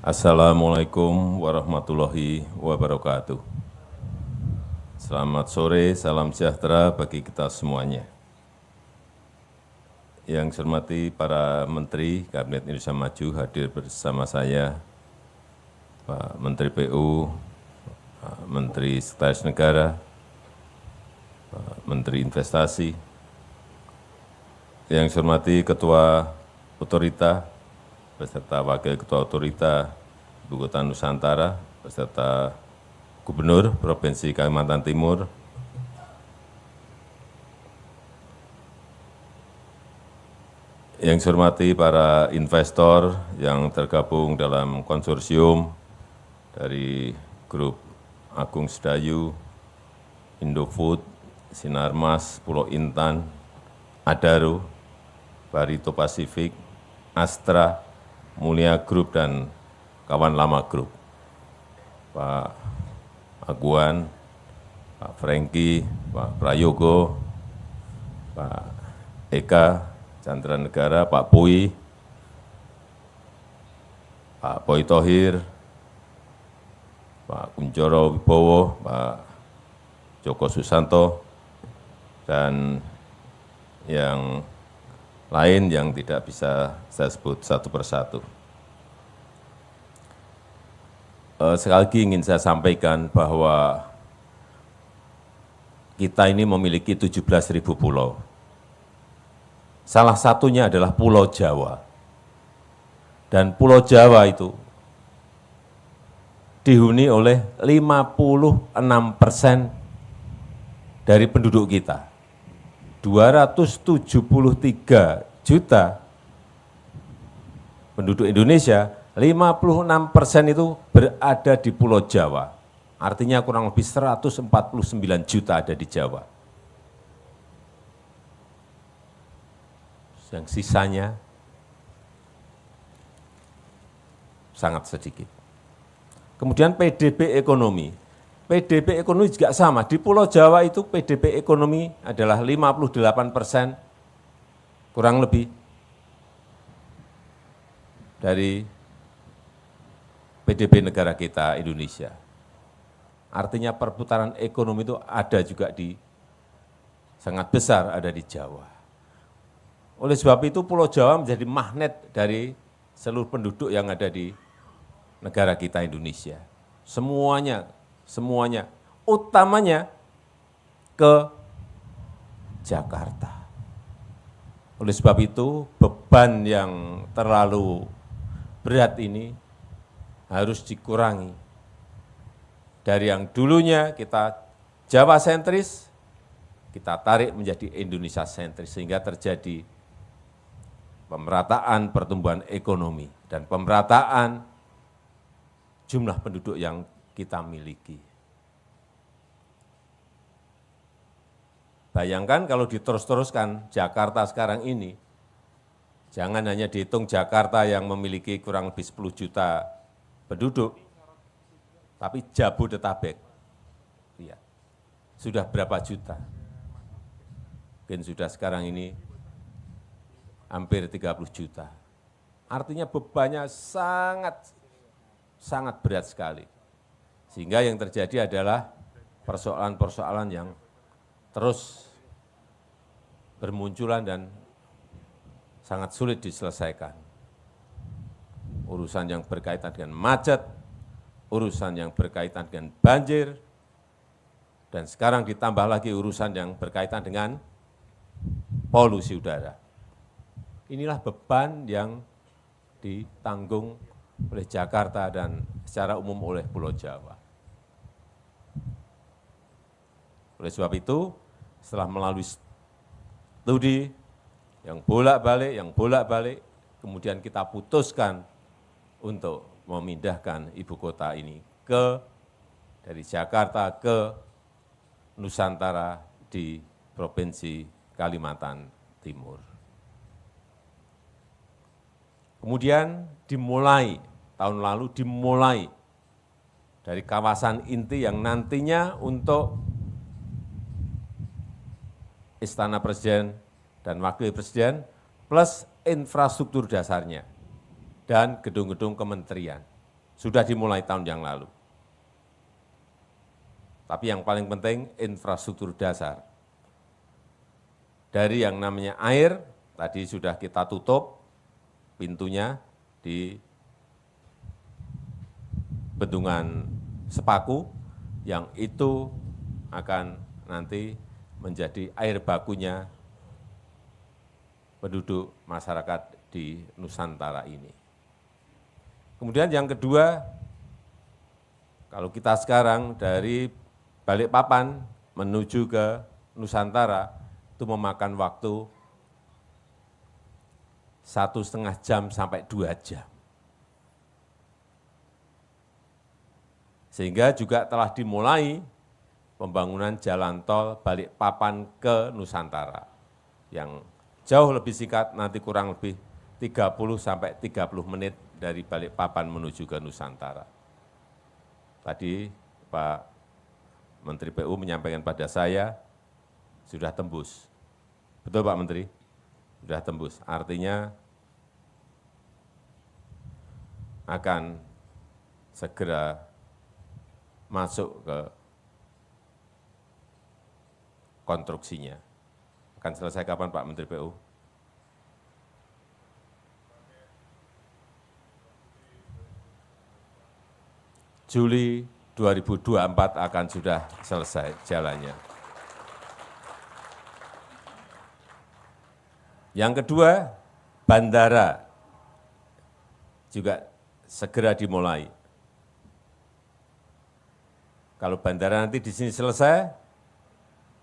Assalamualaikum warahmatullahi wabarakatuh. Selamat sore, salam sejahtera bagi kita semuanya. Yang saya hormati para Menteri Kabinet Indonesia Maju hadir bersama saya, Pak Menteri PU, Pak Menteri Sekretaris Negara, Pak Menteri Investasi, yang saya hormati Ketua Otorita, beserta Wakil Ketua Otorita Ibu Kota Nusantara, beserta Gubernur Provinsi Kalimantan Timur, yang saya hormati para investor yang tergabung dalam konsorsium dari Grup Agung Sedayu, Indofood, Sinarmas, Pulau Intan, Adaro, Barito Pasifik, Astra, Mulia Group, dan kawan lama Group, Pak Aguan, Pak Franky, Pak Prayogo, Pak Eka Chandra Negara, Pak Pui, Pak Boy Tohir, Pak Kunchoro Wibowo, Pak Joko Susanto, dan yang lain yang tidak bisa saya sebut satu persatu. Sekali lagi ingin saya sampaikan bahwa kita ini memiliki 17.000 pulau. Salah satunya adalah Pulau Jawa. Dan Pulau Jawa itu dihuni oleh 56% dari penduduk kita. 273 juta penduduk Indonesia, 56% itu berada di Pulau Jawa. Artinya kurang lebih 149 juta ada di Jawa. Yang sisanya sangat sedikit. Kemudian PDB ekonomi. PDB ekonomi juga sama. Di Pulau Jawa itu PDB ekonomi adalah 58% kurang lebih dari PDB negara kita Indonesia. Artinya perputaran ekonomi itu ada juga sangat besar ada di Jawa. Oleh sebab itu Pulau Jawa menjadi magnet dari seluruh penduduk yang ada di negara kita Indonesia. Semuanya, utamanya ke Jakarta. Oleh sebab itu beban yang terlalu berat ini harus dikurangi. Dari yang dulunya kita Jawa sentris, kita tarik menjadi Indonesia sentris sehingga terjadi pemerataan pertumbuhan ekonomi dan pemerataan jumlah penduduk yang kita miliki. Bayangkan kalau diterus-teruskan Jakarta sekarang ini, jangan hanya dihitung Jakarta yang memiliki kurang lebih 10 juta penduduk, tapi Jabodetabek, lihat, sudah berapa juta? Mungkin sudah sekarang ini hampir 30 juta. Artinya bebannya sangat berat sekali. Sehingga yang terjadi adalah persoalan-persoalan yang terus bermunculan dan sangat sulit diselesaikan. Urusan yang berkaitan dengan macet, urusan yang berkaitan dengan banjir, dan sekarang ditambah lagi urusan yang berkaitan dengan polusi udara. Inilah beban yang ditanggung oleh Jakarta dan secara umum oleh Pulau Jawa. Oleh sebab itu, setelah melalui studi yang bolak-balik, kemudian kita putuskan untuk memindahkan ibu kota ini dari Jakarta ke Nusantara di Provinsi Kalimantan Timur. Kemudian tahun lalu dimulai dari kawasan inti yang nantinya untuk Istana Presiden dan Wakil Presiden plus infrastruktur dasarnya dan gedung-gedung kementerian. Sudah dimulai tahun yang lalu. Tapi yang paling penting infrastruktur dasar. Dari yang namanya air, tadi sudah kita tutup pintunya di Bendungan Sepaku, yang itu akan nanti menjadi air bakunya penduduk masyarakat di Nusantara ini. Kemudian yang kedua, kalau kita sekarang dari Balikpapan menuju ke Nusantara, itu memakan waktu 1,5 jam sampai 2 jam. Sehingga juga telah dimulai pembangunan jalan tol Balikpapan ke Nusantara, yang jauh lebih singkat, nanti kurang lebih 30 sampai 30 menit dari Balikpapan menuju ke Nusantara. Tadi Pak Menteri PU menyampaikan pada saya, sudah tembus. Betul Pak Menteri? Sudah tembus. Artinya akan segera masuk ke konstruksinya. Akan selesai kapan Pak Menteri PU? Juli 2024 akan sudah selesai jalannya. Yang kedua, bandara juga segera dimulai. Kalau bandara nanti di sini selesai,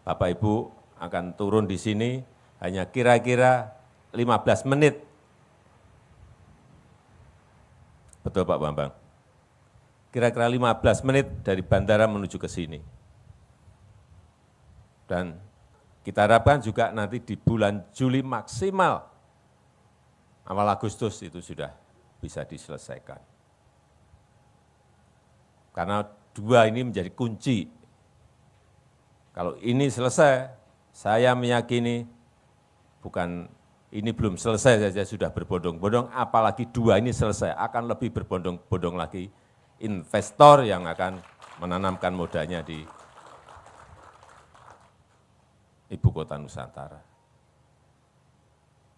Bapak Ibu akan turun di sini hanya kira-kira 15 menit. Betul Pak Bambang? Kira-kira 15 menit dari bandara menuju ke sini. Dan kita harapkan juga nanti di bulan Juli maksimal, awal Agustus itu sudah bisa diselesaikan. Karena dua ini menjadi kunci. Kalau ini selesai, saya meyakini bukan ini belum selesai saja sudah berbondong-bondong, apalagi dua ini selesai, akan lebih berbondong-bondong lagi investor yang akan menanamkan modalnya di ibu kota Nusantara.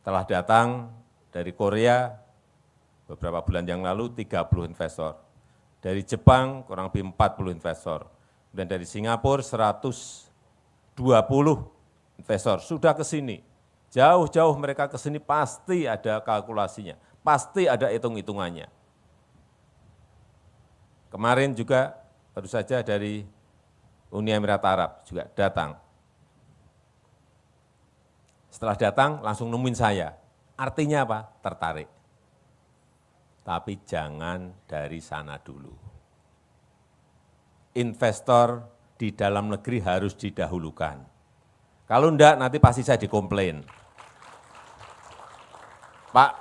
Telah datang dari Korea beberapa bulan yang lalu 30 investor, dari Jepang kurang lebih 40 investor, dan dari Singapura 120 investor sudah ke sini. Jauh-jauh mereka ke sini pasti ada kalkulasinya, pasti ada hitung-hitungannya. Kemarin juga baru saja dari Uni Emirat Arab juga datang. Setelah datang langsung nemuin saya. Artinya apa? Tertarik. Tapi jangan dari sana dulu. Investor di dalam negeri harus didahulukan. Kalau enggak nanti pasti saya dikomplain. Pak,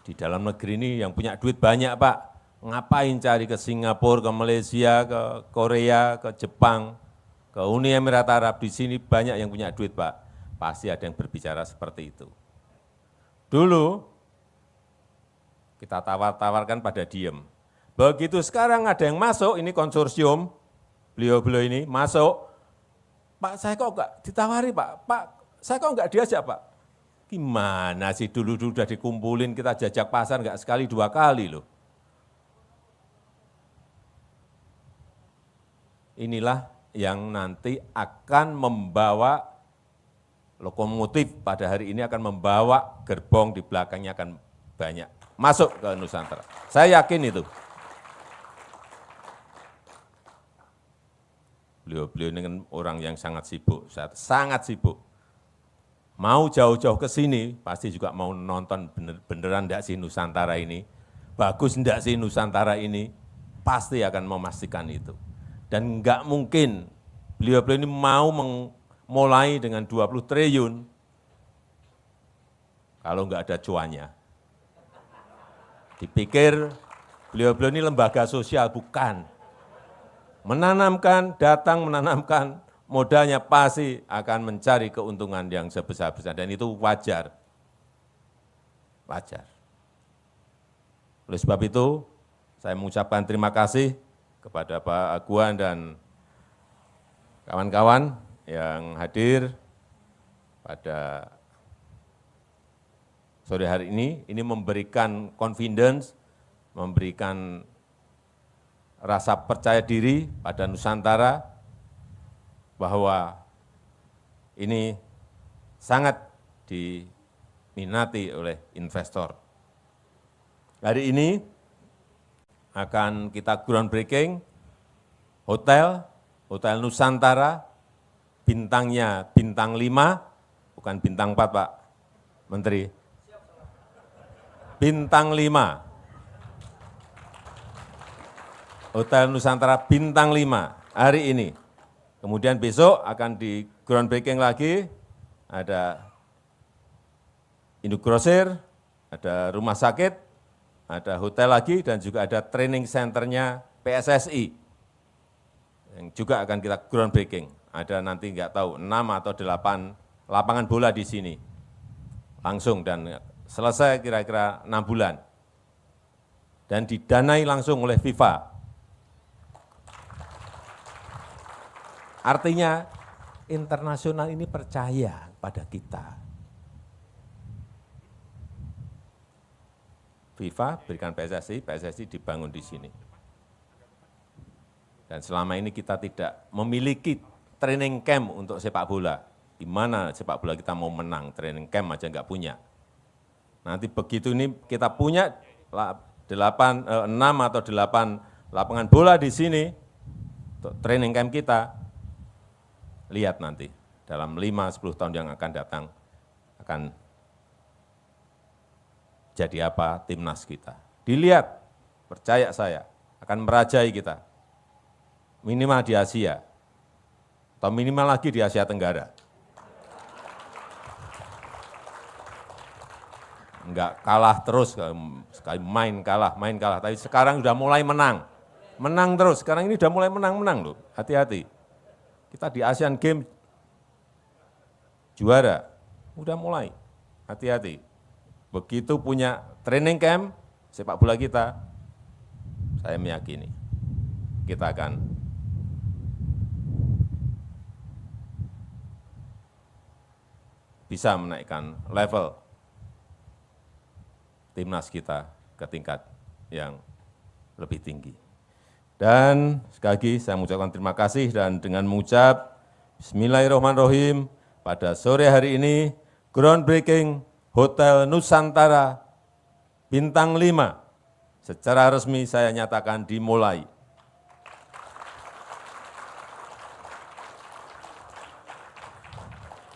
di dalam negeri ini yang punya duit banyak Pak. Ngapain cari ke Singapura, ke Malaysia, ke Korea, ke Jepang, ke Uni Emirat Arab, di sini banyak yang punya duit Pak. Pasti ada yang berbicara seperti itu. Dulu kita tawar-tawarkan pada diem. Begitu sekarang ada yang masuk, ini konsorsium, beliau-beliau ini masuk, Pak saya kok enggak ditawari Pak, Pak saya kok enggak diajak Pak. Gimana sih dulu-dulu sudah dikumpulin, kita jajak pasar enggak sekali dua kali loh. Inilah yang nanti akan membawa lokomotif pada hari ini, akan membawa gerbong di belakangnya akan banyak masuk ke Nusantara. Saya yakin itu. Beliau-beliau ini kan orang yang sangat sibuk, sangat sibuk. Mau jauh-jauh ke sini, pasti juga mau nonton beneran enggak sih Nusantara ini, bagus enggak sih Nusantara ini, pasti akan memastikan itu. Dan enggak mungkin beliau-beliau ini mau mulai dengan 20 triliun kalau enggak ada cuannya. Dipikir beliau-beliau ini lembaga sosial, bukan. Datang menanamkan modalnya pasti akan mencari keuntungan yang sebesar-besar, dan itu wajar. Wajar. Oleh sebab itu, saya mengucapkan terima kasih kepada Pak Aguan dan kawan-kawan yang hadir pada sore hari ini memberikan confidence, memberikan rasa percaya diri pada Nusantara bahwa ini sangat diminati oleh investor. Hari ini akan kita groundbreaking hotel Nusantara, bintangnya bintang 5, bukan bintang 4 Pak Menteri. Bintang 5. Hotel Nusantara bintang 5 hari ini. Kemudian besok akan di groundbreaking lagi, ada induk grosir, ada rumah sakit, ada hotel lagi, dan juga ada training centernya PSSI yang juga akan kita groundbreaking. Ada nanti nggak tahu 6 atau 8 lapangan bola di sini langsung, dan selesai kira-kira 6 bulan dan didanai langsung oleh FIFA. Artinya internasional ini percaya pada kita. FIFA berikan PSSI, PSSI dibangun di sini. Dan selama ini kita tidak memiliki training camp untuk sepak bola. Di mana sepak bola kita mau menang, training camp aja nggak punya. Nanti begitu ini kita punya 6 atau 8 lapangan bola di sini untuk training camp kita. Lihat nanti dalam 5-10 tahun yang akan datang akan jadi apa timnas kita. Dilihat, percaya saya, akan merajai kita. Minimal di Asia, atau minimal lagi di Asia Tenggara. Enggak kalah terus, sekali main kalah, tapi sekarang sudah mulai menang. Menang terus, sekarang ini sudah mulai menang loh, hati-hati. Kita di Asian Games juara, udah mulai, hati-hati. Begitu punya training camp sepak bola kita, saya meyakini kita akan bisa menaikkan level timnas kita ke tingkat yang lebih tinggi. Dan sekali lagi saya mengucapkan terima kasih, dan dengan mengucap Bismillahirrahmanirrahim, pada sore hari ini groundbreaking Hotel Nusantara bintang 5 secara resmi saya nyatakan dimulai.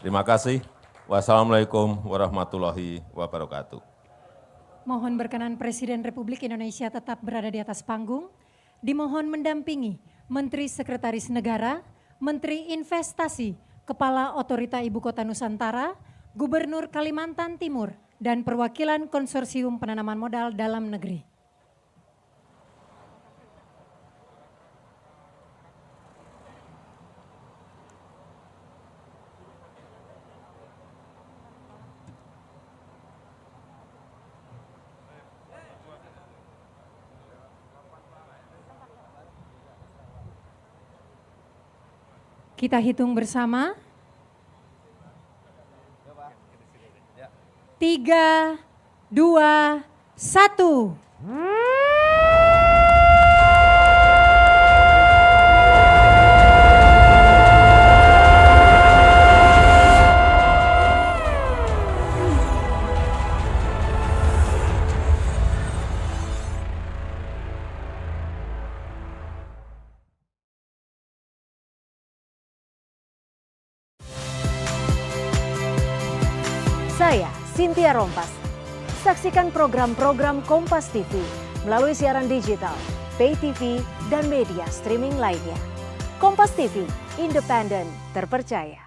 Terima kasih. Wassalamualaikum warahmatullahi wabarakatuh. Mohon berkenan Presiden Republik Indonesia tetap berada di atas panggung. Dimohon mendampingi Menteri Sekretaris Negara, Menteri Investasi, Kepala Otorita Ibu Kota Nusantara, Gubernur Kalimantan Timur, dan perwakilan Konsorsium Penanaman Modal Dalam Negeri. Kita hitung bersama. 3, 2, 1. Saya, Cynthia Rompas. Saksikan program-program Kompas TV melalui siaran digital, pay TV, dan media streaming lainnya. Kompas TV, independen, terpercaya.